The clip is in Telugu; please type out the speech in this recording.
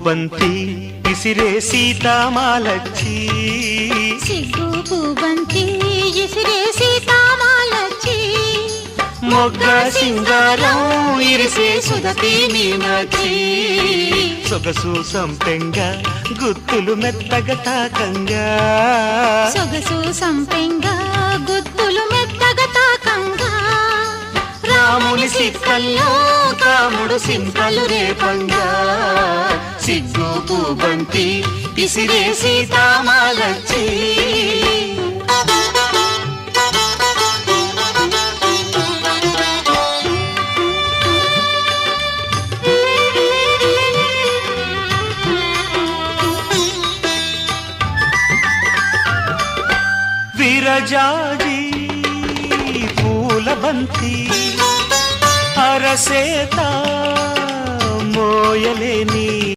పూబంతి ఇసిరే సీతామాలచ్చి సిగ్గు పూబంతి ఇసిరే సీతామాలచ్చి మొగ్గ సింగారం ఇరిసే సుధతి మీనాక్షి సొగసు సంపెంగ గుత్తులు మెత్తగా తాకంగా సొగసు సంపెంగ గుత్తులు మెత్తగా తాకంగా రాముని సిక్కల్లో కాముడు సింపలు రేపంగా సిగ్గు పూబంతి ఇసిరే సీతామాలచ్చి విరజాజి పూలబంతి అరసేత మోయలేని